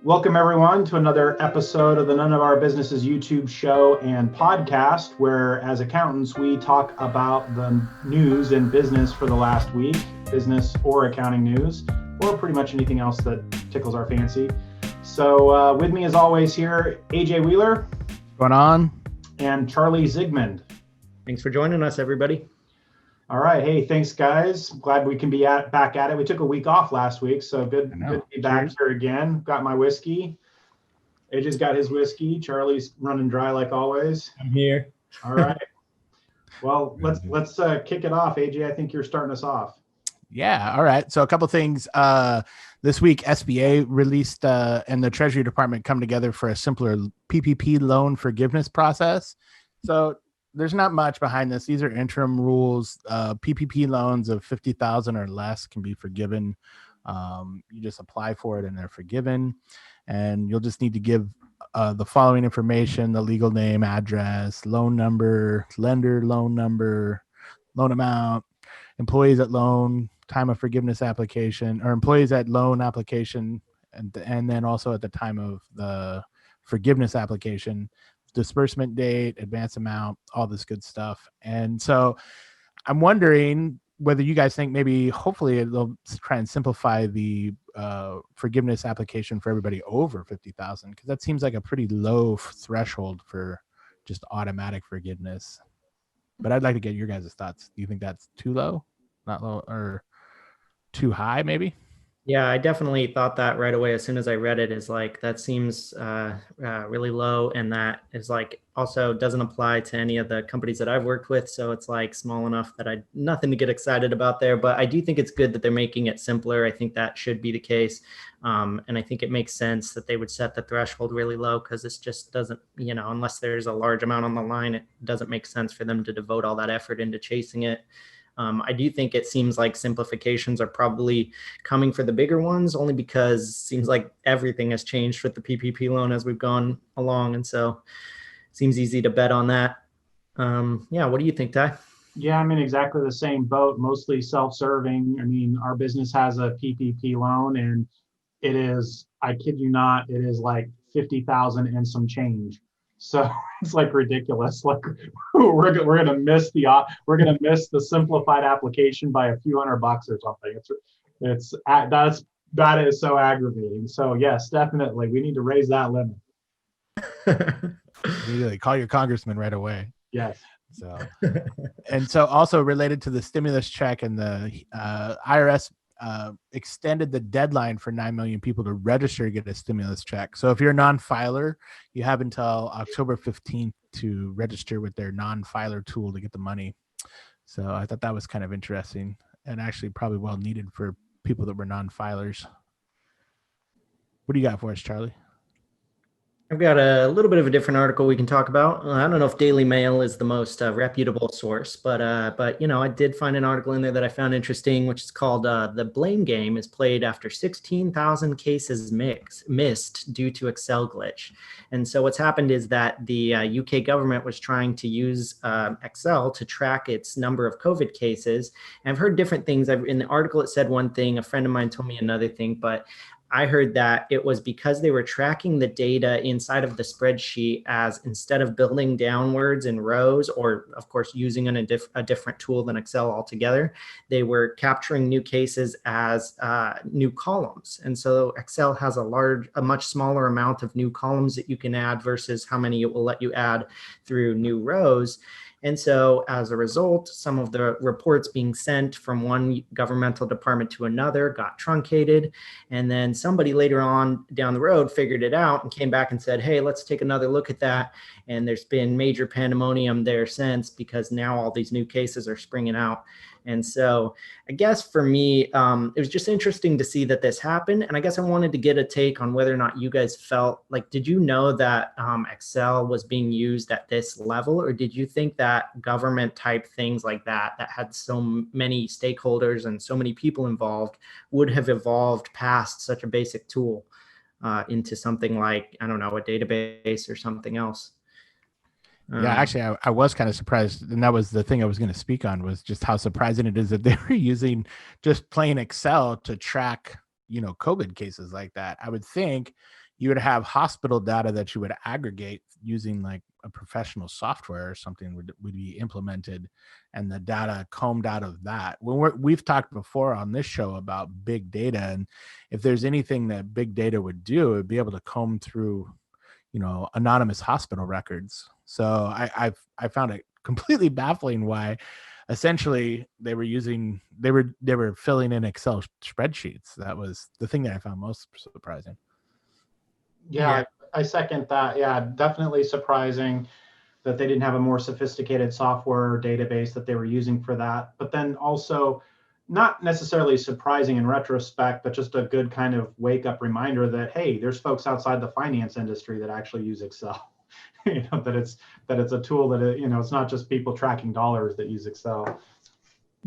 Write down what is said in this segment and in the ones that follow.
Welcome, everyone, to another episode of the None of Our Businesses YouTube show and podcast, where, as accountants, we talk about the news in business for the last week, business or accounting news, or pretty much anything else that tickles our fancy. So, with me, as always, here, AJ Wheeler. What's going on? And Charlie Zigmund. Thanks for joining us, everybody. All right. Hey, thanks, guys. Glad we can be back at it. We took a week off last week, so good to be back here again. Got my whiskey. AJ's got his whiskey. Charlie's running dry like always. I'm here. All right. Well, let's kick it off. AJ, I think you're starting us off. Yeah. All right. So a couple things. This week, SBA released and the Treasury Department come together for a simpler PPP loan forgiveness process. So there's not much behind this. These are interim rules. PPP loans of $50,000 or less can be forgiven. You just apply for it and they're forgiven. And you'll just need to give the following information: the legal name, address, loan number, lender loan number, loan amount, employees at loan, time of forgiveness application, or employees at loan application, and then also at the time of the forgiveness application, disbursement date, advance amount, all this good stuff. And so I'm wondering whether you guys think maybe hopefully they'll try and simplify the forgiveness application for everybody over 50,000, because that seems like a pretty low threshold for just automatic forgiveness. But I'd like to get your guys' thoughts. Do you think that's too low, not low, or too high maybe? Yeah, I definitely thought that right away as soon as I read it. Is like, that seems really low, and that is like also doesn't apply to any of the companies that I've worked with. So it's like small enough that nothing to get excited about there. But I do think it's good that they're making it simpler. I think that should be the case. And I think it makes sense that they would set the threshold really low, because this just doesn't, unless there's a large amount on the line, it doesn't make sense for them to devote all that effort into chasing it. I do think it seems like simplifications are probably coming for the bigger ones, only because it seems like everything has changed with the PPP loan as we've gone along. And so it seems easy to bet on that. What do you think, Ty? Yeah, I'm in exactly the same boat, mostly self-serving. I mean, our business has a PPP loan, and it is, I kid you not, it is like 50,000 and some change. So it's like ridiculous. Like we're gonna miss the simplified application by a few $100 or something. That is so aggravating. So yes, definitely, we need to raise that limit. Immediately call your congressman right away. Yes. So, and so also related to the stimulus check, and the IRS extended the deadline for 9 million people to register to get a stimulus check. So if you're a non-filer, you have until October 15th to register with their non-filer tool to get the money. So I thought that was kind of interesting, and actually probably well needed for people that were non-filers. What do you got for us, Charlie? I've got a little bit of a different article we can talk about. I don't know if Daily Mail is the most reputable source, but I did find an article in there that I found interesting, which is called "The Blame Game is Played After 16,000 Cases Missed Due to Excel Glitch." And so what's happened is that the UK government was trying to use Excel to track its number of COVID cases. And I've heard different things. In the article, it said one thing. A friend of mine told me another thing, but I heard that it was because they were tracking the data inside of the spreadsheet, as instead of building downwards in rows, or of course using a different tool than Excel altogether, they were capturing new cases as new columns. And so Excel has a much smaller amount of new columns that you can add versus how many it will let you add through new rows. And so as a result, some of the reports being sent from one governmental department to another got truncated. And then somebody later on down the road figured it out and came back and said, hey, let's take another look at that. And there's been major pandemonium there since, because now all these new cases are springing out. And so I guess for me, it was just interesting to see that this happened. And I guess I wanted to get a take on whether or not you guys felt like, did you know that Excel was being used at this level? Or did you think that government type things like that had so many stakeholders and so many people involved would have evolved past such a basic tool into something like, I don't know, a database or something else? Yeah, actually, I was kind of surprised, and that was the thing I was going to speak on, was just how surprising it is that they were using just plain Excel to track, COVID cases like that. I would think, you would have hospital data that you would aggregate using like a professional software or something would be implemented, and the data combed out of that. We've talked before on this show about big data, and if there's anything that big data would do, it would be able to comb through, anonymous hospital records. So I found it completely baffling why essentially they were filling in Excel spreadsheets. That was the thing that I found most surprising. Yeah, I second that. Yeah, definitely surprising that they didn't have a more sophisticated software database that they were using for that. But then also, not necessarily surprising in retrospect, but just a good kind of wake up reminder that, hey, there's folks outside the finance industry that actually use Excel. That it's a tool that it's not just people tracking dollars that use Excel.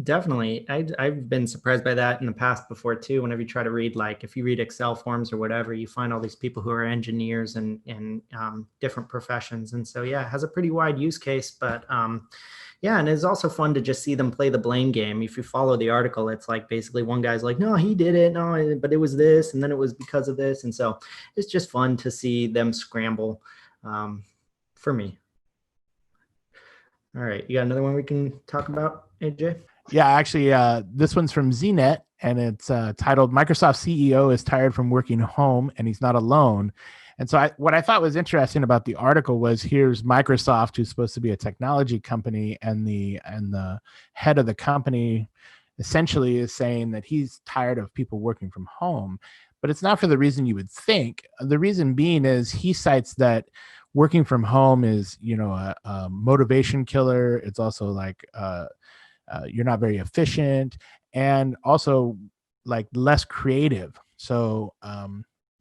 Definitely. I've been surprised by that in the past before too. Whenever you try to read, like if you read Excel forms or whatever, you find all these people who are engineers and different professions. And so, yeah, it has a pretty wide use case, but yeah. And it's also fun to just see them play the blame game. If you follow the article, it's like basically one guy's like, no, he did it. No, but it was this. And then it was because of this. And so it's just fun to see them scramble for me. All right. You got another one we can talk about, AJ? Yeah, actually, this one's from ZNet, and it's titled "Microsoft CEO is tired from working home, and he's not alone." And so, what I thought was interesting about the article was here's Microsoft, who's supposed to be a technology company, and the head of the company essentially is saying that he's tired of people working from home, but it's not for the reason you would think. The reason being is he cites that working from home is, a motivation killer. It's also like you're not very efficient, and also like less creative. So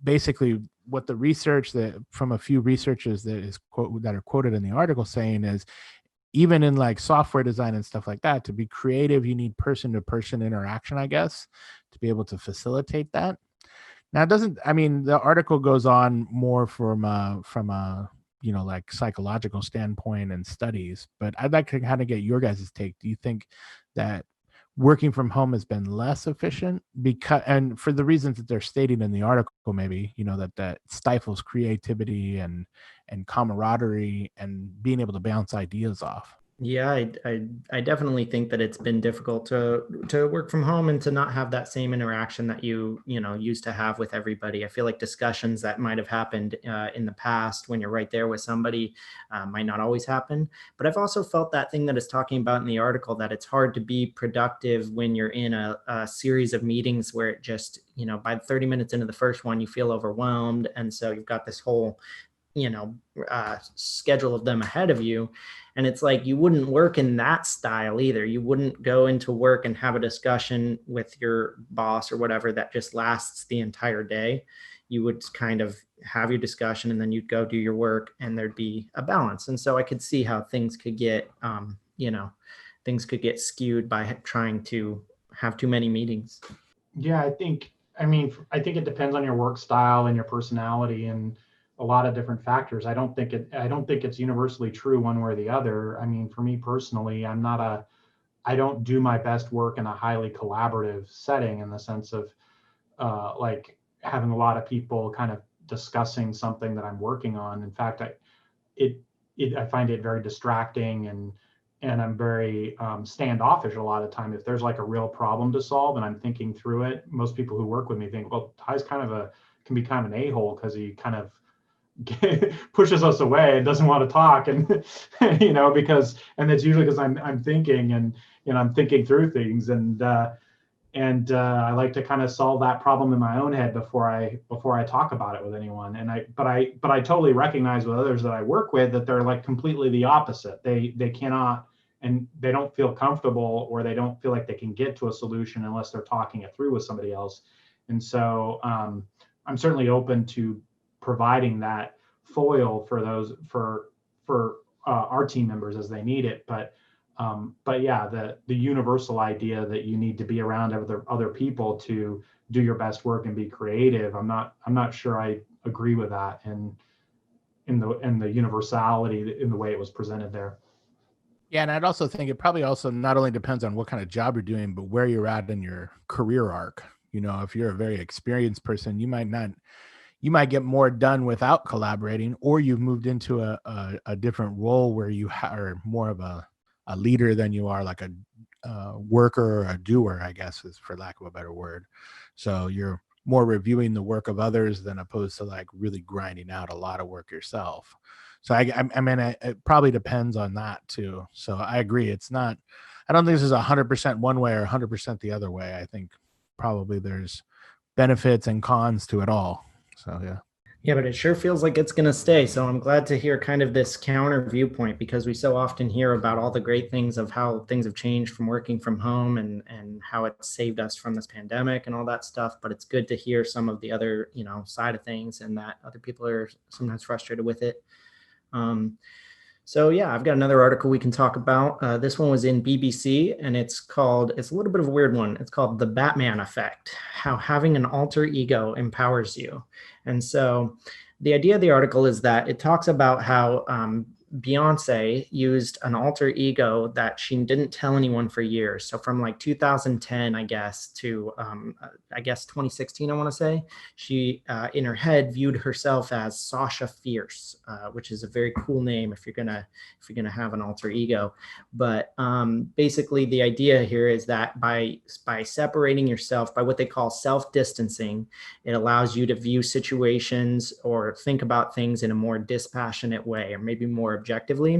basically what the research that from a few researchers that are quoted in the article saying is, even in like software design and stuff like that, to be creative, you need person-to-person interaction, I guess, to be able to facilitate that. Now, the article goes on more from a like psychological standpoint and studies, but I'd like to kind of get your guys' take. Do you think that working from home has been less efficient and for the reasons that they're stating in the article, maybe, that stifles creativity and camaraderie and being able to bounce ideas off? Yeah, I definitely think that it's been difficult to work from home and to not have that same interaction that you used to have with everybody. I feel like discussions that might have happened in the past when you're right there with somebody might not always happen. But I've also felt that thing that it's talking about in the article, that it's hard to be productive when you're in a series of meetings where it just, by 30 minutes into the first one, you feel overwhelmed. And so you've got this whole schedule of them ahead of you. And it's like, you wouldn't work in that style either. You wouldn't go into work and have a discussion with your boss or whatever that just lasts the entire day. You would kind of have your discussion and then you'd go do your work, and there'd be a balance. And so I could see how things could get, skewed by trying to have too many meetings. Yeah, I think it depends on your work style and your personality and a lot of different factors. I don't think it's universally true one way or the other. I mean, for me personally, I don't do my best work in a highly collaborative setting, in the sense of like having a lot of people kind of discussing something that I'm working on. In fact, I find it very distracting, and I'm very standoffish a lot of time. If there's like a real problem to solve and I'm thinking through it, most people who work with me think, well, Ty's can be kind of an a-hole because he kind of pushes us away and doesn't want to talk, and and it's usually because I'm thinking, and I'm thinking through things, and I like to kind of solve that problem in my own head before I talk about it with anyone. But I totally recognize with others that I work with that they're like completely the opposite. They cannot, and they don't feel comfortable, or they don't feel like they can get to a solution unless they're talking it through with somebody else. And so I'm certainly open to providing that foil for those for our team members as they need it. But yeah, the universal idea that you need to be around other people to do your best work and be creative, I'm not sure I agree with that, and in the universality in the way it was presented there. Yeah, and I'd also think it probably also not only depends on what kind of job you're doing, but where you're at in your career arc. If you're a very experienced person, you might not you might get more done without collaborating, or you've moved into a different role where you are more of a leader than you are like a worker or a doer, I guess, is for lack of a better word. So you're more reviewing the work of others than opposed to like really grinding out a lot of work yourself. So I mean, it probably depends on that too. So I agree. It's not, I don't think this is 100% one way or 100% the other way. I think probably there's benefits and cons to it all. So, yeah. Yeah, but it sure feels like it's going to stay. So I'm glad to hear kind of this counter viewpoint, because we so often hear about all the great things of how things have changed from working from home and how it saved us from this pandemic and all that stuff. But it's good to hear some of the other, side of things, and that other people are sometimes frustrated with it. So yeah, I've got another article we can talk about. This one was in BBC, and it's a little bit of a weird one. It's called The Batman Effect: How Having an Alter Ego Empowers You. And so the idea of the article is that it talks about how Beyonce used an alter ego that she didn't tell anyone for years. So from like 2010, I guess, to 2016, I want to say, she in her head viewed herself as Sasha Fierce, which is a very cool name if you're gonna have an alter ego. But basically, the idea here is that by separating yourself, by what they call self-distancing, it allows you to view situations or think about things in a more dispassionate way, or maybe more objectively.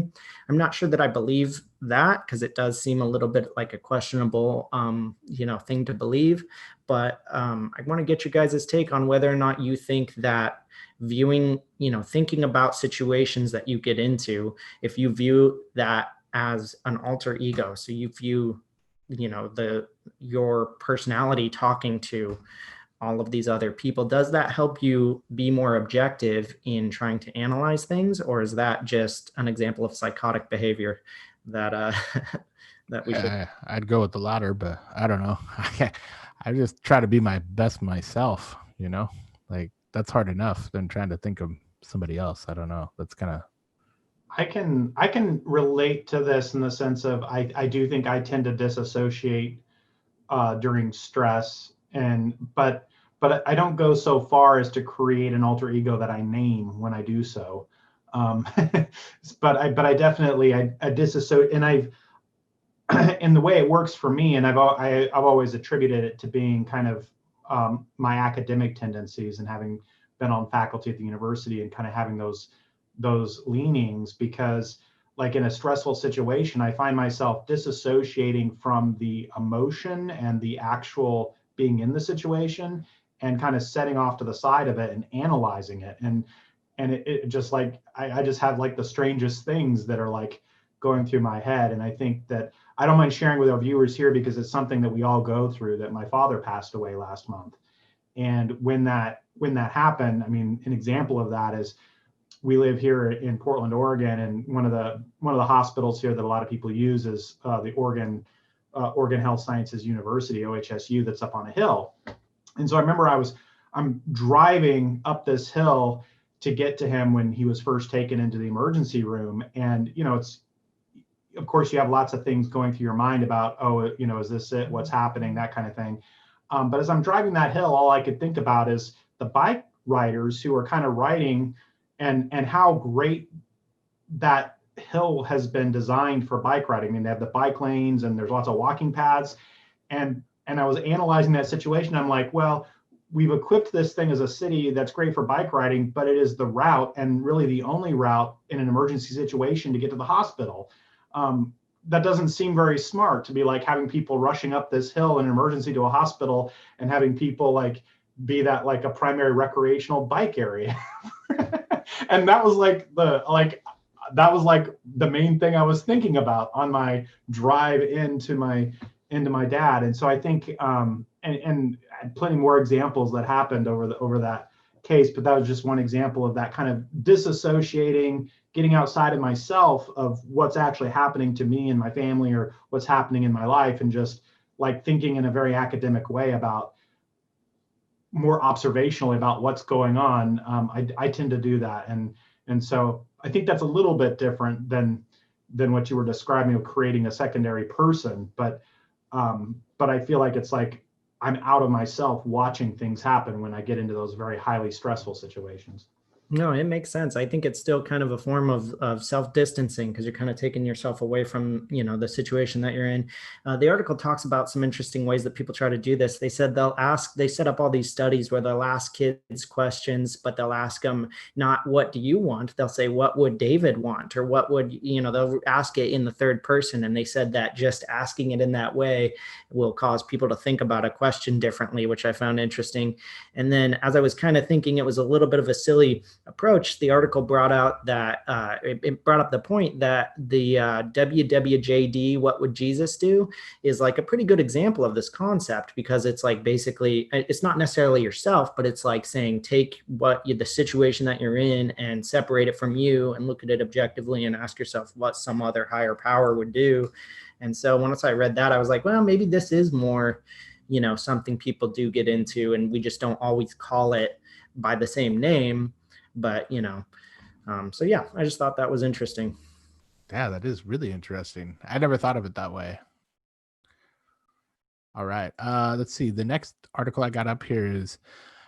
I'm not sure that I believe that, because it does seem a little bit like a questionable, thing to believe. But I want to get your guys' take on whether or not you think that viewing, thinking about situations that you get into, if you view that as an alter ego, so you view, your personality talking to all of these other people, does that help you be more objective in trying to analyze things, or is that just an example of psychotic behavior that that we should? I'd go with the latter, but I don't know. I just try to be my best myself, like that's hard enough than trying to think of somebody else. I don't know. That's kind of, I can relate to this in the sense of I do think I tend to disassociate during stress, but I don't go so far as to create an alter ego that I name when I do so. But I definitely I disassociate, and I've and the way it works for me, and I've always attributed it to being kind of my academic tendencies and having been on faculty at the university and kind of having those leanings, because like in a stressful situation, I find myself disassociating from the emotion and the actual being in the situation, and kind of setting off to the side of it and analyzing it. And it just like, I just have like the strangest things that are like going through my head. And I think that I don't mind sharing with our viewers here, because it's something that we all go through, that my father passed away last month. And when that happened, I mean, an example of that is, we live here in Portland, Oregon, and one of the hospitals here that a lot of people use is the Oregon Health Sciences University, OHSU, that's up on a hill. And so I remember I'm driving up this hill to get to him when he was first taken into the emergency room. And, it's, of course, you have lots of things going through your mind about, is this it? What's happening? That kind of thing. But as I'm driving that hill, all I could think about is the bike riders who are kind of riding, and how great that hill has been designed for bike riding. I mean, they have the bike lanes and there's lots of walking paths. And I was analyzing that situation. I'm like, well, we've equipped this thing as a city that's great for bike riding, but it is the route, and really the only route in an emergency situation, to get to the hospital. That doesn't seem very smart, to be like having people rushing up this hill in an emergency to a hospital, and having people like be that like a primary recreational bike area. And that was like the main thing I was thinking about on my drive into my dad. And so I think and plenty more examples that happened over that case, but that was just one example of that kind of disassociating, getting outside of myself, of what's actually happening to me and my family, or what's happening in my life, and just like thinking in a very academic way about, more observationally about what's going on. I tend to do that, and so I think that's a little bit different than what you were describing of creating a secondary person. But I feel like it's like I'm out of myself watching things happen when I get into those very highly stressful situations. No, it makes sense. I think it's still kind of a form of self-distancing because you're kind of taking yourself away from, the situation that you're in. The article talks about some interesting ways that people try to do this. They said they set up all these studies where they'll ask kids questions, but they'll ask them not what do you want? They'll say, what would David want? Or what would, they'll ask it in the third person. And they said that just asking it in that way will cause people to think about a question differently, which I found interesting. And then as I was kind of thinking, it was a little bit of a silly approach. The article brought out that it brought up the point that the WWJD, what would Jesus do, is like a pretty good example of this concept, because it's like basically it's not necessarily yourself, but it's like saying take the situation that you're in and separate it from you and look at it objectively and ask yourself what some other higher power would do. And so once I read that, I was like, well, maybe this is more, something people do get into, and we just don't always call it by the same name. But, so yeah, I just thought that was interesting. Yeah, that is really interesting. I never thought of it that way. All right. Let's see. The next article I got up here is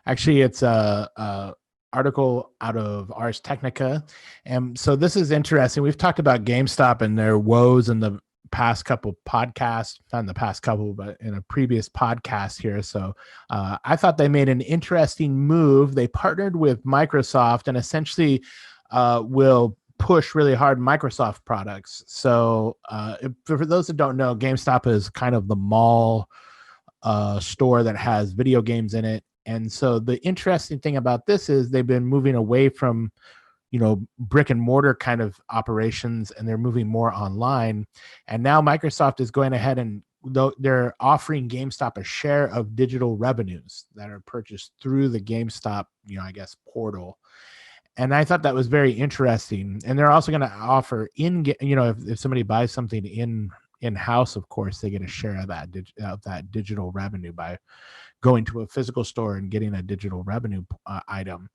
actually it's a article out of Ars Technica. And so this is interesting. We've talked about GameStop and their woes in the past couple podcasts, not in the past couple, but in a previous podcast here. So I thought they made an interesting move. They partnered with Microsoft and essentially will push really hard Microsoft products. So for those that don't know, GameStop is kind of the mall store that has video games in it. And so the interesting thing about this is they've been moving away from brick and mortar kind of operations, and they're moving more online. And now Microsoft is going ahead and they're offering GameStop a share of digital revenues that are purchased through the GameStop, I guess, portal. And I thought that was very interesting. And they're also going to offer if somebody buys something in-house, of course, they get a share of that digital revenue by going to a physical store and getting a digital revenue item.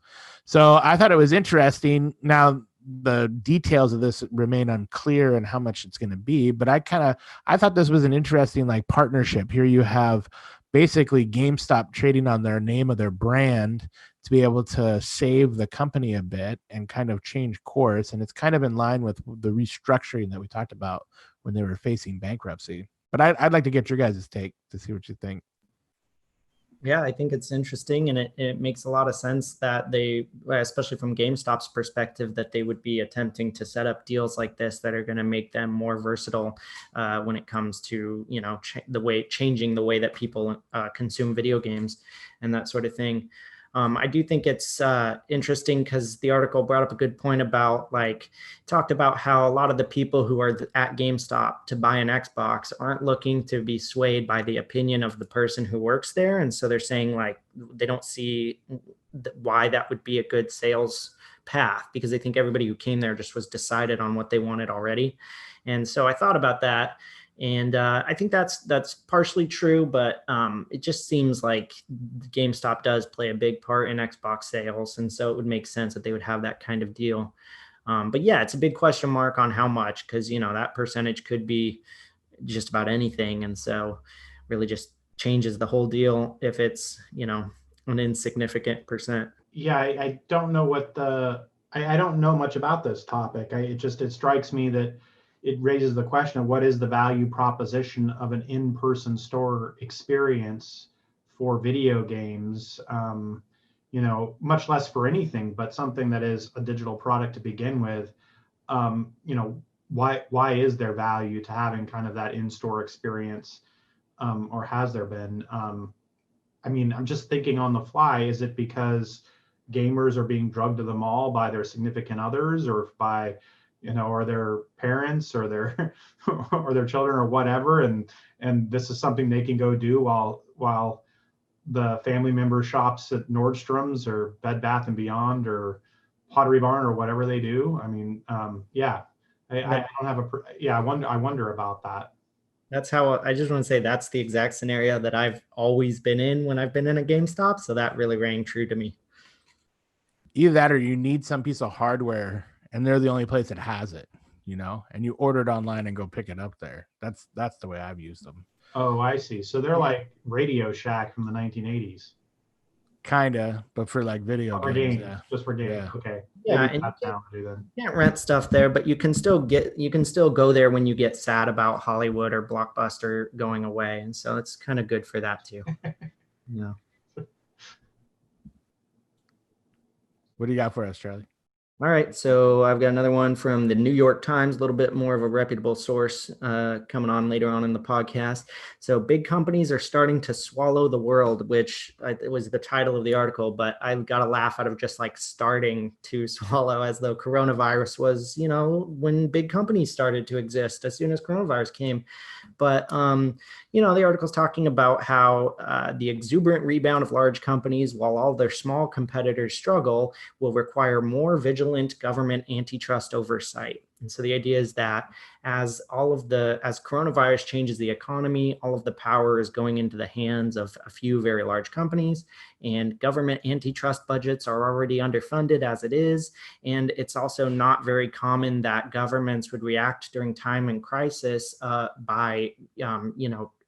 So I thought it was interesting. Now, the details of this remain unclear and how much it's going to be, but I thought this was an interesting partnership. Here you have basically GameStop trading on their name of their brand to be able to save the company a bit and kind of change course. And it's kind of in line with the restructuring that we talked about when they were facing bankruptcy. But I'd like to get your guys' take to see what you think. Yeah, I think it's interesting, and it makes a lot of sense that they, especially from GameStop's perspective, that they would be attempting to set up deals like this that are going to make them more versatile when it comes to changing the way that people consume video games and that sort of thing. I do think it's interesting because the article brought up a good point about talked about how a lot of the people who are at GameStop to buy an Xbox aren't looking to be swayed by the opinion of the person who works there. And so they're saying they don't see why that would be a good sales path, because they think everybody who came there just was decided on what they wanted already. And so I thought about that. And I think that's partially true, but it just seems like GameStop does play a big part in Xbox sales. And so it would make sense that they would have that kind of deal. But yeah, it's a big question mark on how much, because, that percentage could be just about anything. And so really just changes the whole deal if it's, an insignificant percent. Yeah, I don't know I don't know much about this topic. It strikes me that it raises the question of what is the value proposition of an in-person store experience for video games, much less for anything, but something that is a digital product to begin with. Why is there value to having kind of that in-store experience, or has there been? I'm just thinking on the fly, is it because gamers are being drugged to the mall by their significant others, or by or their parents, or their or their children, or whatever, and this is something they can go do while the family member shops at Nordstrom's or Bed Bath and Beyond or Pottery Barn or whatever they do. I don't have I wonder about that. That's how I just want to say that's the exact scenario that I've always been in when I've been in a GameStop. So that really rang true to me. Either that or you need some piece of hardware and they're the only place that has it, and you order it online and go pick it up there. That's the way I've used them. Oh, I see. So they're like Radio Shack from the 1980s. Kinda, but for like video For games. games, Yeah. just for games. Yeah. Okay. Yeah, Maybe and that sounds good then. you can't rent stuff there, but you can still go there when you get sad about Hollywood or Blockbuster going away, and so it's kind of good for that too. Yeah. What do you got for us, Charlie? All right, so I've got another one from the New York Times, a little bit more of a reputable source coming on later on in the podcast. So, big companies are starting to swallow the world, which it was the title of the article, but I got a laugh out of just like starting to swallow, as though coronavirus was, when big companies started to exist as soon as coronavirus came. But the article's talking about how the exuberant rebound of large companies, while all their small competitors struggle, will require more vigilant government antitrust oversight. And so the idea is that as coronavirus changes the economy, all of the power is going into the hands of a few very large companies, and government antitrust budgets are already underfunded as it is. And it's also not very common that governments would react during time and crisis by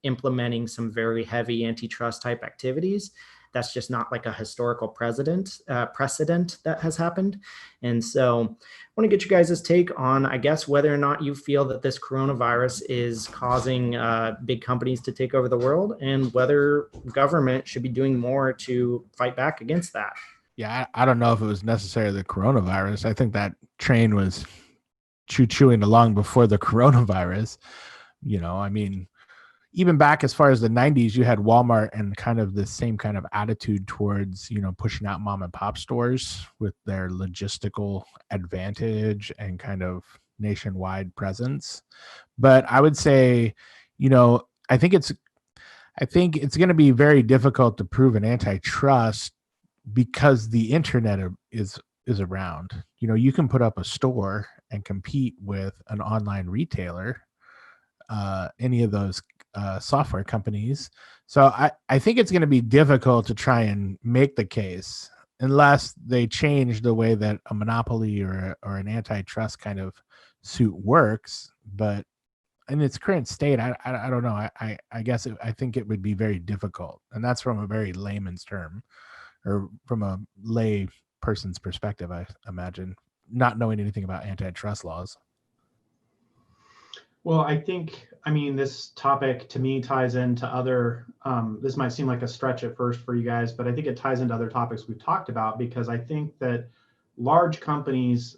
implementing some very heavy antitrust type activities. That's just not like a historical precedent that has happened. And so I want to get you guys' take on, I guess, whether or not you feel that this coronavirus is causing big companies to take over the world, and whether government should be doing more to fight back against that. Yeah, I don't know if it was necessarily the coronavirus. I think that train was chewing along before the coronavirus. I mean, even back as far as the 90s, you had Walmart and kind of the same kind of attitude towards, pushing out mom and pop stores with their logistical advantage and kind of nationwide presence. But I would say, I think it's going to be very difficult to prove an antitrust because the internet is around. You can put up a store and compete with an online retailer, any of those software companies. So I think it's going to be difficult to try and make the case unless they change the way that a monopoly or an antitrust kind of suit works. But in its current state, I don't know. I guess I think it would be very difficult, and that's from a very layman's term, or from a lay person's perspective, I imagine, not knowing anything about antitrust laws. Well, this topic to me ties into other, this might seem like a stretch at first for you guys, but I think it ties into other topics we've talked about, because I think that large companies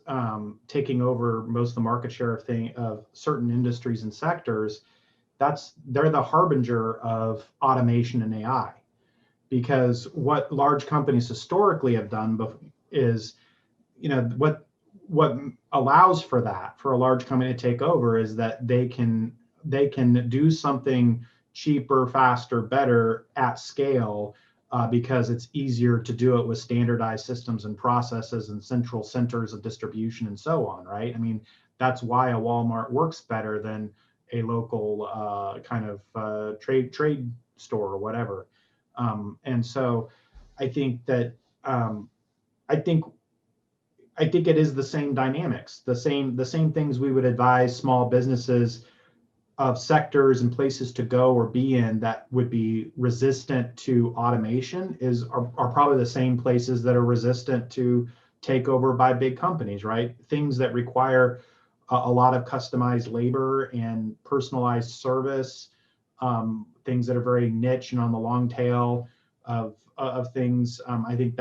taking over most of the market share of certain industries and sectors, they're the harbinger of automation and AI. Because what large companies historically have done is, what allows for that, for a large company to take over, is that they can do something cheaper, faster, better at scale, because it's easier to do it with standardized systems and processes and central centers of distribution and so on, right? I mean, that's why a Walmart works better than a local trade store or whatever. And so I think that I think it is the same dynamics, the same things we would advise small businesses of sectors and places to go or be in that would be resistant to automation are probably the same places that are resistant to takeover by big companies, right? Things that require a lot of customized labor and personalized service, things that are very niche and on the long tail of things. I think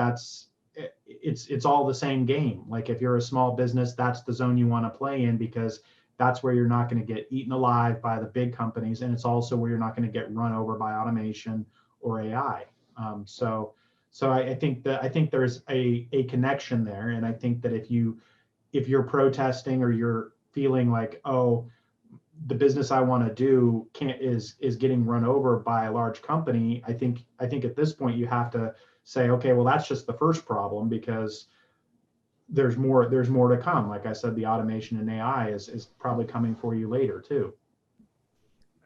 it's all the same game. Like, if you're a small business, that's the zone you want to play in, because that's where you're not going to get eaten alive by the big companies, and it's also where you're not going to get run over by automation or AI. So I think there's a connection there, and I think that if you're protesting, or you're feeling like, oh, the business I want to do is getting run over by a large company, I think at this point you have to say, okay, well, that's just the first problem, because there's more to come. Like I said, the automation and AI is probably coming for you later too.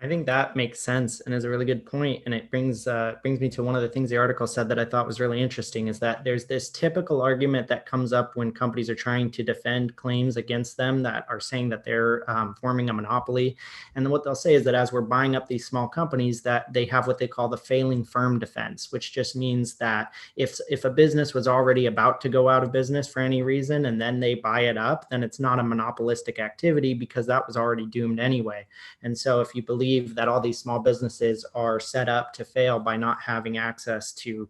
I think that makes sense and is a really good point. And it brings me to one of the things the article said that I thought was really interesting is that there's this typical argument that comes up when companies are trying to defend claims against them that are saying that they're forming a monopoly. And then what they'll say is that as we're buying up these small companies, that they have what they call the failing firm defense, which just means that if a business was already about to go out of business for any reason and then they buy it up, then it's not a monopolistic activity because that was already doomed anyway. And so if you believe that all these small businesses are set up to fail by not having access to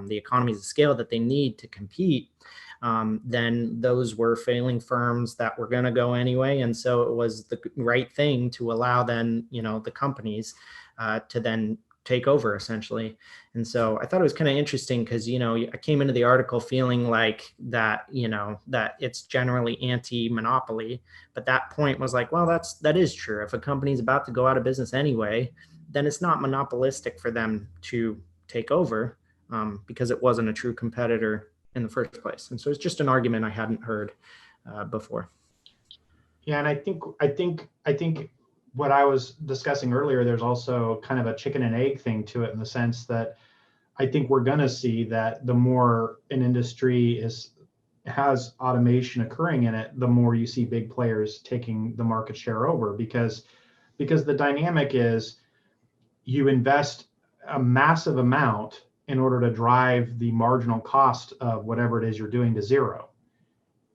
the economies of scale that they need to compete, then those were failing firms that were going to go anyway. And so it was the right thing to allow then, the companies to then take over essentially. And so I thought it was kind of interesting because, I came into the article feeling like that, that it's generally anti-monopoly, but that point was like, well, that is true. If a company's about to go out of business anyway, then it's not monopolistic for them to take over because it wasn't a true competitor in the first place. And so it's just an argument I hadn't heard before. Yeah, and I think what I was discussing earlier, there's also kind of a chicken and egg thing to it in the sense that I think we're going to see that the more an industry has automation occurring in it, the more you see big players taking the market share over because the dynamic is you invest a massive amount in order to drive the marginal cost of whatever it is you're doing to zero.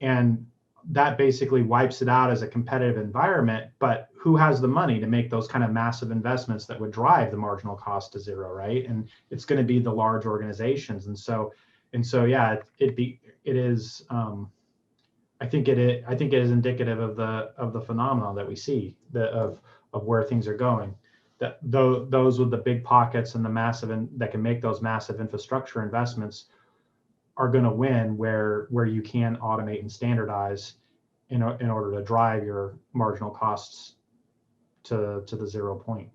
And that basically wipes it out as a competitive environment, but who has the money to make those kind of massive investments that would drive the marginal cost to zero, right? And it's going to be the large organizations. And so yeah, it is I think it is indicative of the phenomenon that we see of where things are going. That those with the big pockets and the massive that can make those massive infrastructure investments are going to win where you can automate and standardize in order to drive your marginal costs to the 0 point.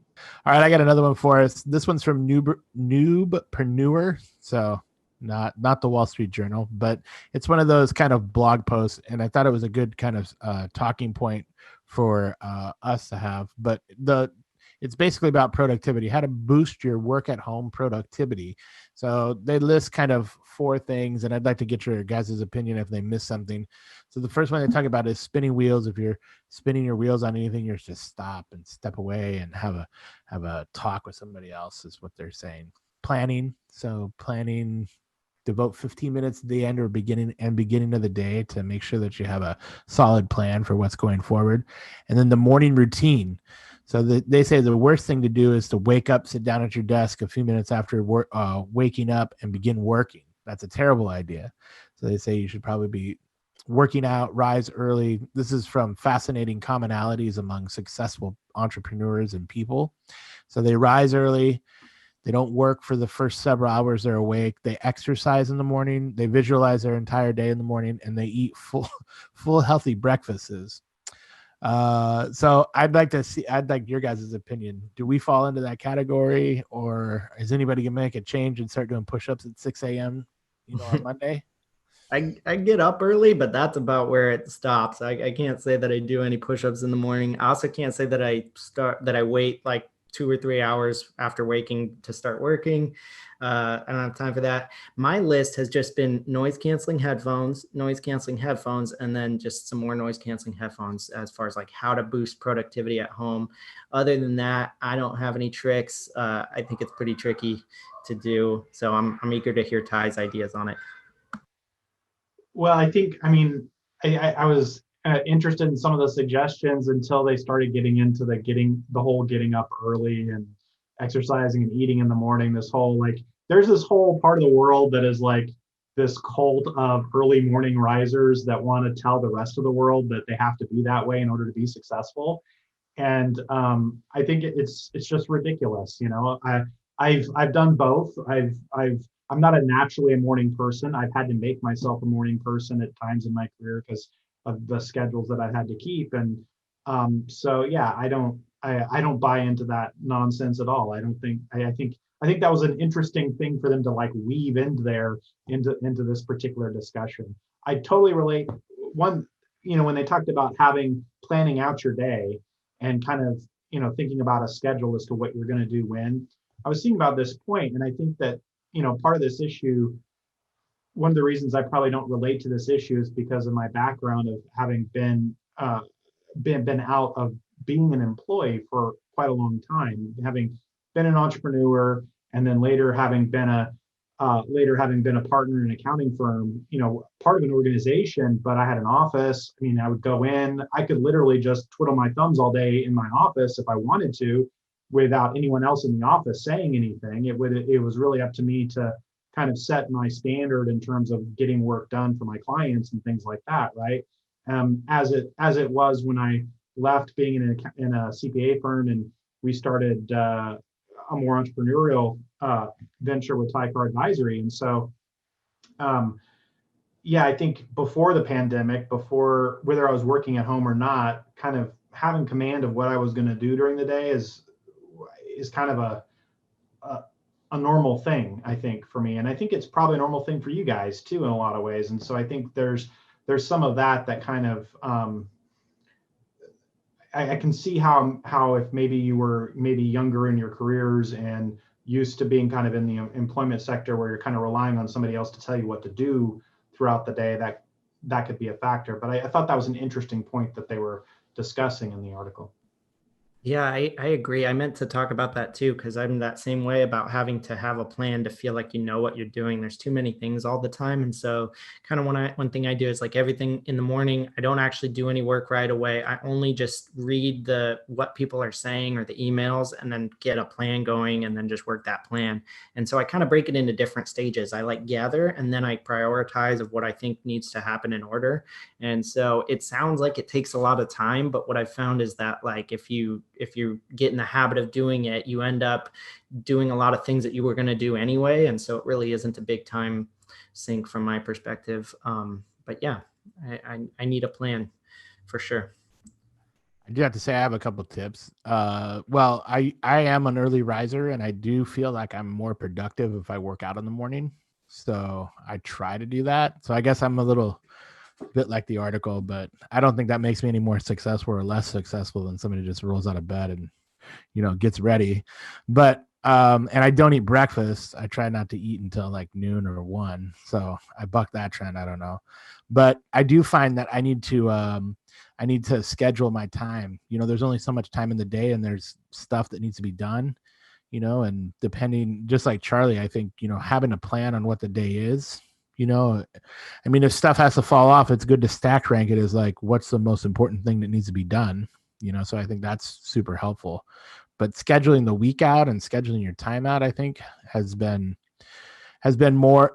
All right, I got another one for us. This one's from Noobpreneur. So not the Wall Street Journal, but it's one of those kind of blog posts, and I thought it was a good kind of talking point for us to have. But it's basically about productivity, how to boost your work at home productivity. So they list kind of 4 things, and I'd like to get your guys' opinion if they miss something. So the first one they talk about is spinning wheels. If you're spinning your wheels on anything, you're just stop and step away and have a talk with somebody else is what they're saying. Planning. So planning, devote 15 minutes at the end or beginning of the day to make sure that you have a solid plan for what's going forward. And then the morning routine. So they say the worst thing to do is to wake up, sit down at your desk a few minutes after waking up and begin working. That's a terrible idea. So they say you should probably be working out, rise early. This is from Fascinating Commonalities Among Successful Entrepreneurs and People. So they rise early. They don't work for the first several hours they're awake. They exercise in the morning. They visualize their entire day in the morning, and they eat full healthy breakfasts. So I'd like your guys' opinion. Do we fall into that category, or is anybody gonna make a change and start doing push-ups at 6 a.m. On Monday? I get up early, but that's about where it stops. I can't say that I do any push-ups in the morning. I also can't say that I wait like 2 or 3 hours after waking to start working. I don't have time for that. My list has just been noise canceling headphones, and then just some more noise canceling headphones as far as like how to boost productivity at home. Other than that, I don't have any tricks. I think it's pretty tricky to do. So I'm eager to hear Ty's ideas on it. Well, I was interested in some of the suggestions until they started getting into the whole getting up early and exercising and eating in the morning. There's this whole part of the world that is like this cult of early morning risers that want to tell the rest of the world that they have to be that way in order to be successful. And I think it's just ridiculous. I've done both. I'm not naturally a morning person. I've had to make myself a morning person at times in my career because of the schedules that I've had to keep. And so yeah, I don't buy into that nonsense at all. I think that was an interesting thing for them to like weave into this particular discussion. I totally relate. When they talked about planning out your day and kind of, thinking about a schedule as to what you're going to do when. I was thinking about this point, and I think that, part of this issue, one of the reasons I probably don't relate to this issue is because of my background of having been out of being an employee for quite a long time, having been an entrepreneur, and then later having been a partner in an accounting firm, part of an organization, but I had an office. I mean, I would go in, I could literally just twiddle my thumbs all day in my office if I wanted to, without anyone else in the office saying anything. It was really up to me to kind of set my standard in terms of getting work done for my clients and things like that, right? As it was when I left being in a CPA firm, and we started a more entrepreneurial venture with Tycar Advisory. And so, yeah, I think before the pandemic, before whether I was working at home or not, kind of having command of what I was going to do during the day is kind of a normal thing, I think, for me. And I think it's probably a normal thing for you guys too, in a lot of ways. And so I think there's some of that kind of, I can see how if maybe you were maybe younger in your careers and used to being kind of in the employment sector where you're kind of relying on somebody else to tell you what to do throughout the day, that could be a factor. But I thought that was an interesting point that they were discussing in the article. Yeah, I agree. I meant to talk about that too, because I'm that same way about having to have a plan to feel like you know what you're doing. There's too many things all the time. And so kind of one thing I do is like everything in the morning, I don't actually do any work right away. I only just read what people are saying or the emails and then get a plan going and then just work that plan. And so I kind of break it into different stages. I like gather and then I prioritize of what I think needs to happen in order. And so it sounds like it takes a lot of time, but what I've found is that like if you get in the habit of doing it, you end up doing a lot of things that you were going to do anyway. And so it really isn't a big time sink from my perspective. But yeah, I need a plan for sure. I do have to say I have a couple tips. Well, I am an early riser, and I do feel like I'm more productive if I work out in the morning. So I try to do that. So I guess I'm a little bit like the article, but I don't think that makes me any more successful or less successful than somebody who just rolls out of bed and gets ready. But and I don't eat breakfast. I try not to eat until like noon or 1. So I buck that trend. I don't know, but I do find that I need to schedule my time. There's only so much time in the day, and there's stuff that needs to be done. And depending, just like Charlie, I think having a plan on what the day is. I mean, if stuff has to fall off, it's good to stack rank it as like, what's the most important thing that needs to be done? So I think that's super helpful. But scheduling the week out and scheduling your time out, I think has been more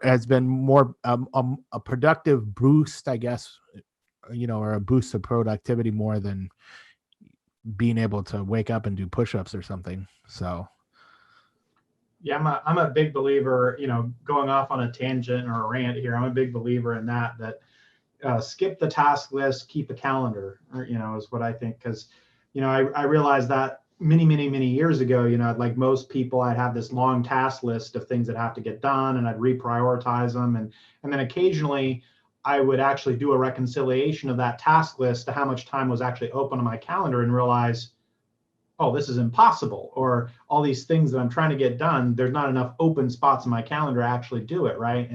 a productive boost, I guess, or a boost of productivity more than being able to wake up and do push-ups or something. So. Yeah, I'm a big believer, going off on a tangent or a rant here. I'm a big believer in that skip the task list, keep a calendar, is what I think. Because, I realized that many years ago, like most people, I'd have this long task list of things that have to get done, and I'd reprioritize them. And then occasionally I would actually do a reconciliation of that task list to how much time was actually open on my calendar and realize, oh, this is impossible, or all these things that I'm trying to get done, there's not enough open spots in my calendar to actually do it, right?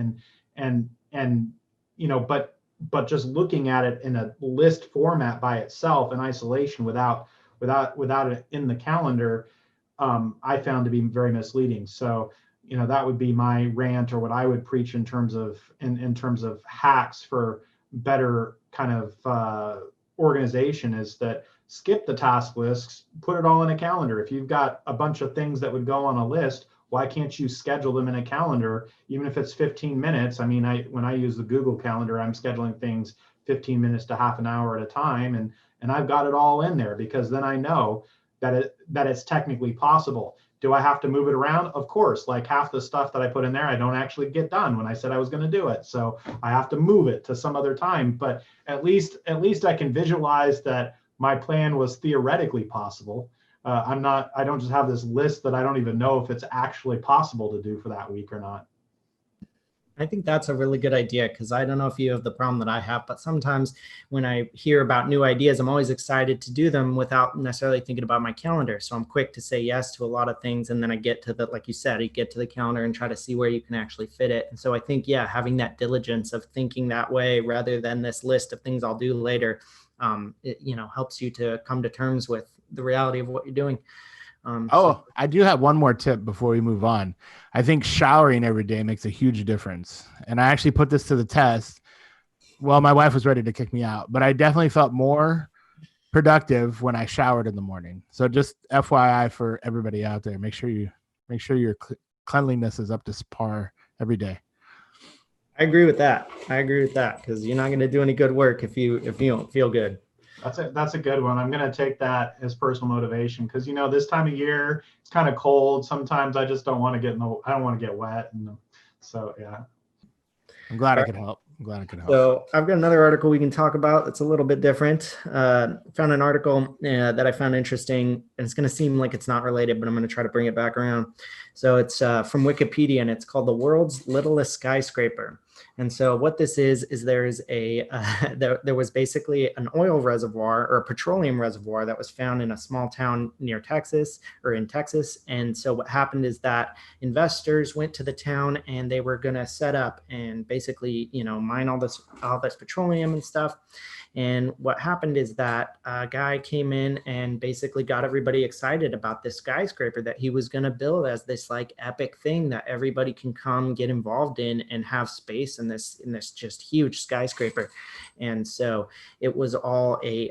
But just looking at it in a list format by itself in isolation without it in the calendar, I found to be very misleading. So, that would be my rant, or what I would preach in terms of hacks for better kind of organization, is that skip the task lists, put it all in a calendar. If you've got a bunch of things that would go on a list, why can't you schedule them in a calendar, even if it's 15 minutes? I mean, when I use the Google Calendar, I'm scheduling things 15 minutes to half an hour at a time, and I've got it all in there, because then I know that it's technically possible. Do I have to move it around? Of course. Like half the stuff that I put in there, I don't actually get done when I said I was going to do it. So I have to move it to some other time. But at least I can visualize that my plan was theoretically possible. I don't just have this list that I don't even know if it's actually possible to do for that week or not. I think that's a really good idea, because I don't know if you have the problem that I have, but sometimes when I hear about new ideas, I'm always excited to do them without necessarily thinking about my calendar. So I'm quick to say yes to a lot of things. And then I get to the, like you said, you get to the calendar and try to see where you can actually fit it. And so I think, yeah, having that diligence of thinking that way rather than this list of things I'll do later, it, helps you to come to terms with the reality of what you're doing. I do have one more tip before we move on. I think showering every day makes a huge difference. And I actually put this to the test. Well, my wife was ready to kick me out, but I definitely felt more productive when I showered in the morning. So just FYI for everybody out there, make sure your cleanliness is up to par every day. I agree with that. Because you're not going to do any good work if you don't feel good. That's a good one. I'm going to take that as personal motivation, because this time of year it's kind of cold. Sometimes I just don't want to I don't want to get wet, and so yeah. I'm glad I could help. So I've got another article we can talk about that's a little bit different. Found an article that I found interesting, and it's going to seem like it's not related, but I'm going to try to bring it back around. So it's from Wikipedia, and it's called The World's Littlest Skyscraper. And so what this is there's there was basically an oil reservoir or a petroleum reservoir that was found in a small town near Texas, or in Texas. And so what happened is that investors went to the town and they were going to set up and basically, mine all this petroleum and stuff. And what happened is that a guy came in and basically got everybody excited about this skyscraper that he was going to build as this like epic thing that everybody can come get involved in and have space in this just huge skyscraper. And so it was all a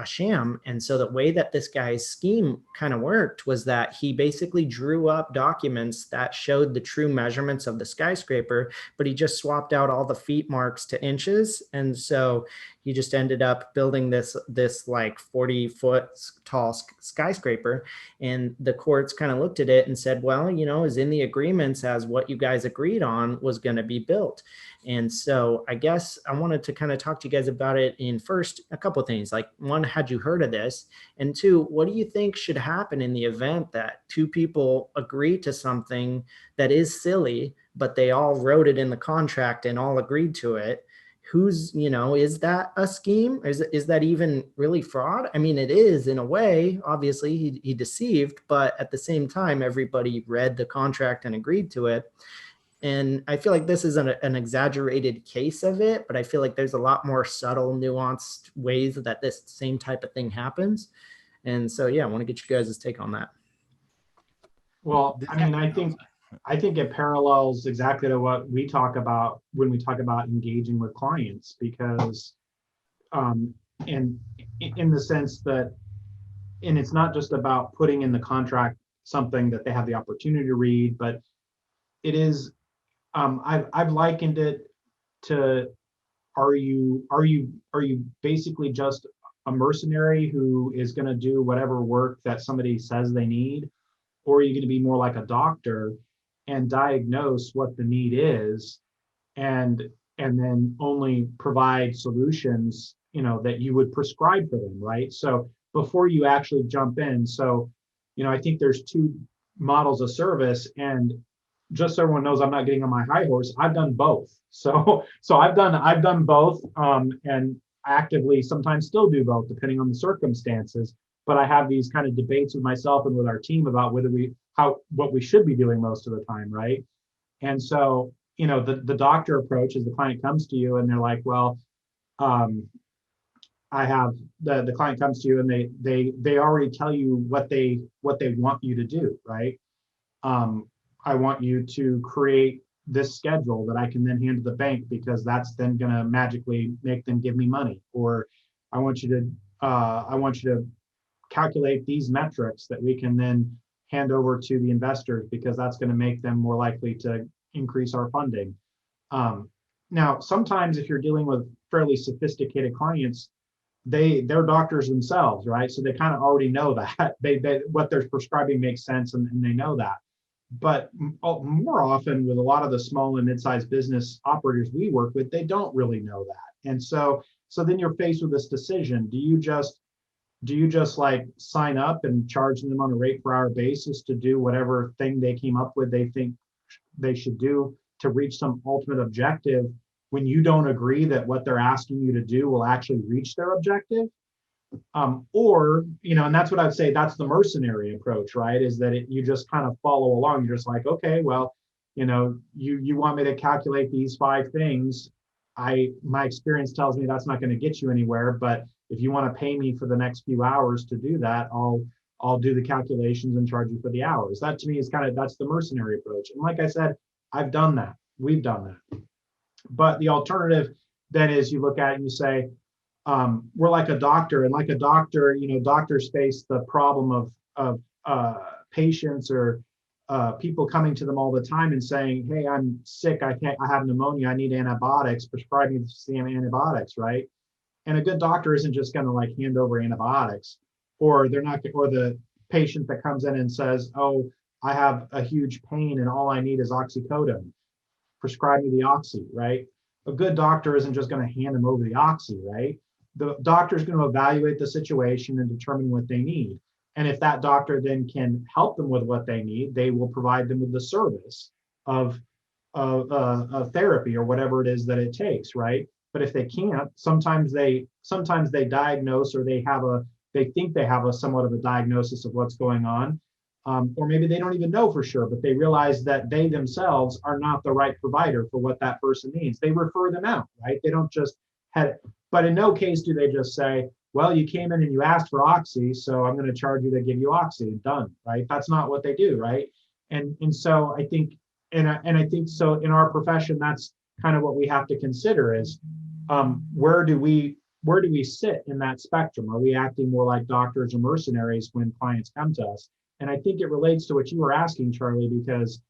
sham. And so the way that this guy's scheme kind of worked was that he basically drew up documents that showed the true measurements of the skyscraper, but he just swapped out all the feet marks to inches. And so he just ended up building this like 40-foot tall skyscraper. And the courts kind of looked at it and said, well, is in the agreements as what you guys agreed on was going to be built. And so I guess I wanted to kind of talk to you guys about it in first, a couple of things. Like, one, had you heard of this? And two, what do you think should happen in the event that two people agree to something that is silly, but they all wrote it in the contract and all agreed to it? Who's, is that a scheme? Is that even really fraud? I mean, it is in a way. Obviously, he deceived, but at the same time, everybody read the contract and agreed to it. And I feel like this is an exaggerated case of it, but I feel like there's a lot more subtle, nuanced ways that this same type of thing happens. And so, yeah, I want to get you guys' take on that. Well, I mean, I think it parallels exactly to what we talk about when we talk about engaging with clients, because in the sense that, and it's not just about putting in the contract something that they have the opportunity to read, but it is, I've likened it to, are you basically just a mercenary who is going to do whatever work that somebody says they need, or are you going to be more like a doctor and diagnose what the need is, and then only provide solutions that you would prescribe for them, right? So before you actually jump in, so I think there's two models of service, and just so everyone knows, I'm not getting on my high horse. I've done both. So I've done both, and actively sometimes still do both depending on the circumstances. But I have these kind of debates with myself and with our team about what we should be doing most of the time, right? And so, the doctor approach is the client comes to you and they're like, well, I have the client comes to you and they already tell you what they want you to do, right? I want you to create this schedule that I can then hand to the bank, because that's then going to magically make them give me money. Or I want you to calculate these metrics that we can then hand over to the investors, because that's going to make them more likely to increase our funding. Now, sometimes if you're dealing with fairly sophisticated clients, they're doctors themselves, right? So they kind of already know that they what they're prescribing makes sense, and they know that. But more often with a lot of the small and mid-sized business operators we work with, they don't really know that. And so then you're faced with this decision. Do you just like sign up and charge them on a rate per hour basis to do whatever thing they came up with they think they should do to reach some ultimate objective when you don't agree that what they're asking you to do will actually reach their objective. Or, and that's what I'd say, that's the mercenary approach, right? Is that you just kind of follow along. You're just like, okay, well, you want me to calculate these 5 things. My experience tells me that's not going to get you anywhere, but if you want to pay me for the next few hours to do that, I'll do the calculations and charge you for the hours. That to me is that's the mercenary approach. And like I said, I've done that. We've done that. But the alternative then is you look at it and you say, we're like a doctor, and like a doctor, doctors face the problem of patients or people coming to them all the time and saying, hey, I'm sick, I have pneumonia, I need antibiotics, prescribe me some antibiotics, right? And a good doctor isn't just going to like hand over antibiotics, or they're not, or the patient that comes in and says, oh, I have a huge pain and all I need is oxycodone, prescribe me the oxy, right? A good doctor isn't just going to hand them over the oxy, right? The doctor is going to evaluate the situation and determine what they need. And if that doctor then can help them with what they need, they will provide them with the service of therapy or whatever it is that it takes, right? But if they can't, sometimes they diagnose, or they think they have a somewhat of a diagnosis of what's going on. Or maybe they don't even know for sure, but they realize that they themselves are not the right provider for what that person needs. They refer them out, right? They don't just but in no case do they just say, well, you came in and you asked for oxy, so I'm going to charge you to give you oxy, done, right? That's not what they do, right? And so I think, and I think so in our profession, that's kind of what we have to consider is where do we sit in that spectrum? Are we acting more like doctors or mercenaries when clients come to us? And I think it relates to what you were asking, Charlie, because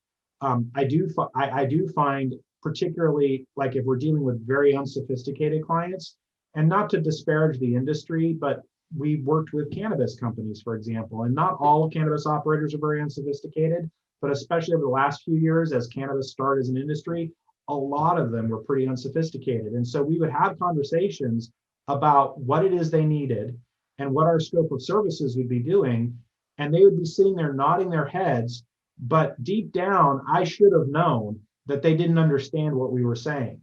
I do find, particularly like if we're dealing with very unsophisticated clients, and not to disparage the industry, but we worked with cannabis companies, for example, and not all cannabis operators are very unsophisticated, but especially over the last few years as cannabis started as an industry, a lot of them were pretty unsophisticated. And so we would have conversations about what it is they needed and what our scope of services would be doing. And they would be sitting there nodding their heads, but deep down, I should have known that they didn't understand what we were saying.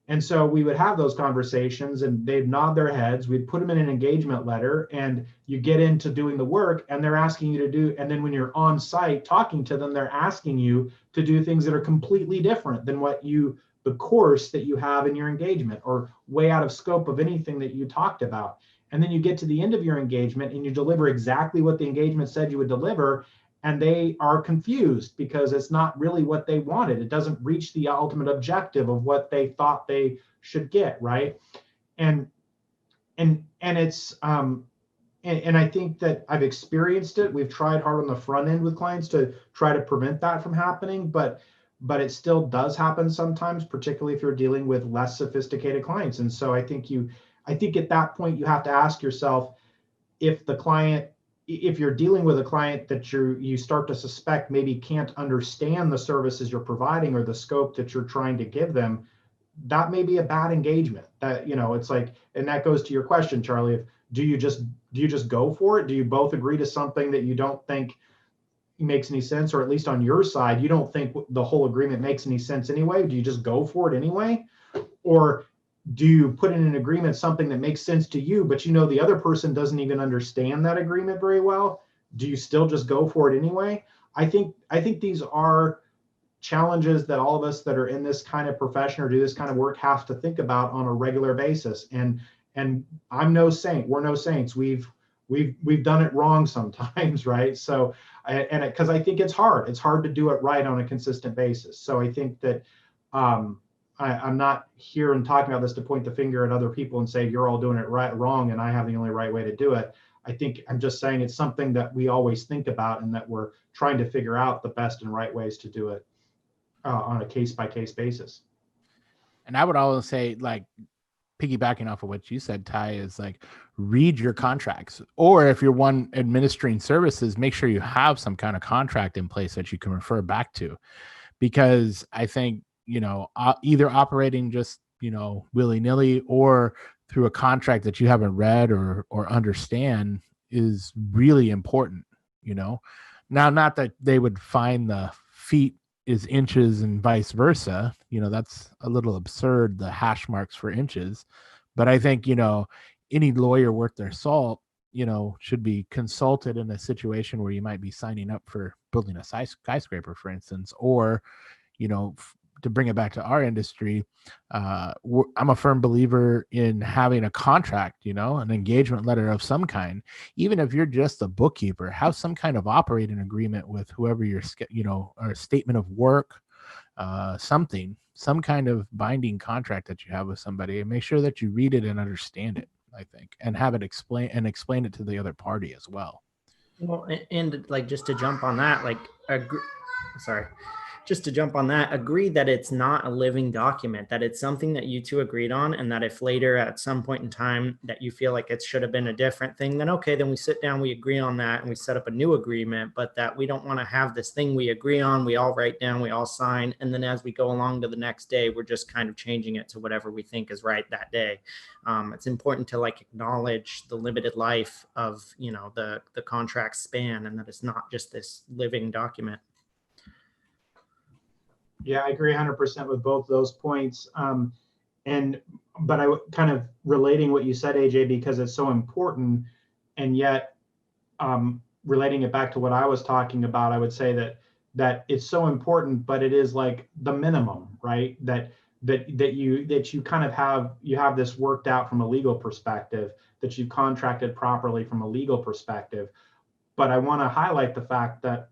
And so we would have those conversations and they'd nod their heads. We'd put them in an engagement letter, and you get into doing the work and they're asking you to do, and then when you're on site talking to them, they're asking you to do things that are completely different than the course that you have in your engagement, or way out of scope of anything that you talked about. And then you get to the end of your engagement and you deliver exactly what the engagement said you would deliver, and they are confused because it's not really what they wanted. It doesn't reach the ultimate objective of what they thought they should get, right? And it's and I think that I've experienced it. We've tried hard on the front end with clients to try to prevent that from happening, but it still does happen sometimes, particularly if you're dealing with less sophisticated clients. And so I think at that point you have to ask yourself, if you're dealing with a client that you start to suspect maybe can't understand the services you're providing or the scope that you're trying to give them, that may be a bad engagement. That, it's like, and that goes to your question, Charlie, do you just go for it? Do you both agree to something that you don't think makes any sense, or at least on your side, you don't think the whole agreement makes any sense anyway? Do you just go for it anyway? Or do you put in an agreement something that makes sense to you, but the other person doesn't even understand that agreement very well? Do you still just go for it anyway? I think these are challenges that all of us that are in this kind of profession or do this kind of work have to think about on a regular basis. And I'm no saint. We're no saints. We've done it wrong sometimes, right? So, because I think it's hard. It's hard to do it right on a consistent basis. So I think that I'm not here and talking about this to point the finger at other people and say you're all doing it wrong and I have the only right way to do it. I think I'm just saying it's something that we always think about and that we're trying to figure out the best and right ways to do it on a case-by-case basis. And I would always say, like, piggybacking off of what you said, Ty, is like, read your contracts. Or if you're one administering services, make sure you have some kind of contract in place that you can refer back to. Because I think, either operating just, willy-nilly or through a contract that you haven't read or understand is really important, Now, not that they would find the feet is inches and vice versa. That's a little absurd, the hash marks for inches. But I think, any lawyer worth their salt, should be consulted in a situation where you might be signing up for building a skyscraper, for instance, or, to bring it back to our industry, I'm a firm believer in having a contract, an engagement letter of some kind. Even if you're just a bookkeeper, have some kind of operating agreement with whoever you're, or a statement of work, some kind of binding contract that you have with somebody, and make sure that you read it and understand it, I think, and have it explain it to the other party as well. Well, and like, just to jump on that, agree that it's not a living document, that it's something that you two agreed on, and that if later at some point in time that you feel like it should have been a different thing, then okay, then we sit down, we agree on that, and we set up a new agreement. But that we don't want to have this thing we agree on, we all write down, we all sign, and then as we go along to the next day, we're just kind of changing it to whatever we think is right that day. It's important to acknowledge the limited life of the contract span, and that it's not just this living document. Yeah, I agree 100% with both those points. But I kind of relating what you said, AJ, because it's so important, and yet relating it back to what I was talking about, I would say that it's so important, but it is like the minimum, right? That you kind of have this worked out from a legal perspective, that you've contracted properly from a legal perspective. But I want to highlight the fact that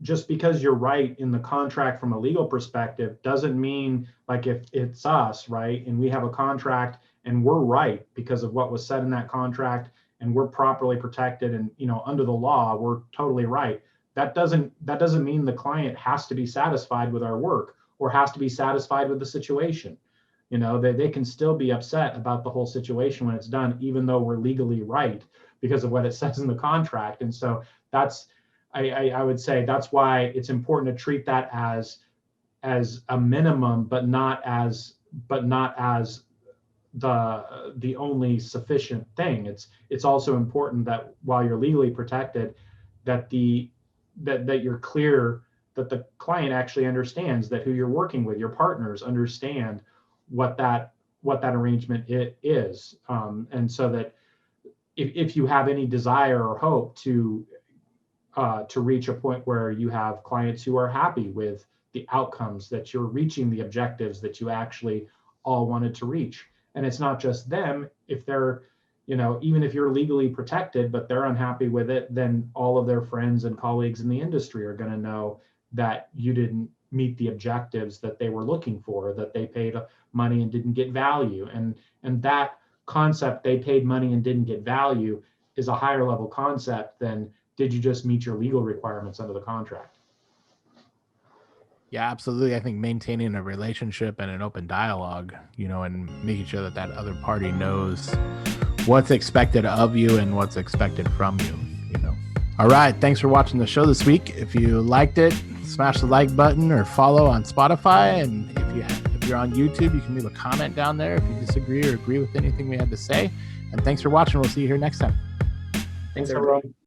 just because you're right in the contract from a legal perspective doesn't mean, like, if it's us, right, and we have a contract and we're right because of what was said in that contract and we're properly protected and under the law we're totally right, that doesn't mean the client has to be satisfied with our work or has to be satisfied with the situation. They can still be upset about the whole situation when it's done, even though we're legally right because of what it says in the contract. And so that's, I would say that's why it's important to treat that as a minimum, but not as the only sufficient thing. It's also important that while you're legally protected, that you're clear that the client actually understands, that who you're working with, your partners, understand what that arrangement is, and so that if you have any desire or hope to reach a point where you have clients who are happy with the outcomes, that you're reaching the objectives that you actually all wanted to reach. And it's not just them. If they're, even if you're legally protected, but they're unhappy with it, then all of their friends and colleagues in the industry are going to know that you didn't meet the objectives that they were looking for, that they paid money and didn't get value. And that concept, they paid money and didn't get value, is a higher level concept than did you just meet your legal requirements under the contract? Yeah, absolutely. I think maintaining a relationship and an open dialogue, and making sure that other party knows what's expected of you and what's expected from you, All right. Thanks for watching the show this week. If you liked it, smash the like button or follow on Spotify. And if you're on YouTube, you can leave a comment down there if you disagree or agree with anything we had to say. And thanks for watching. We'll see you here next time. Thanks, everyone.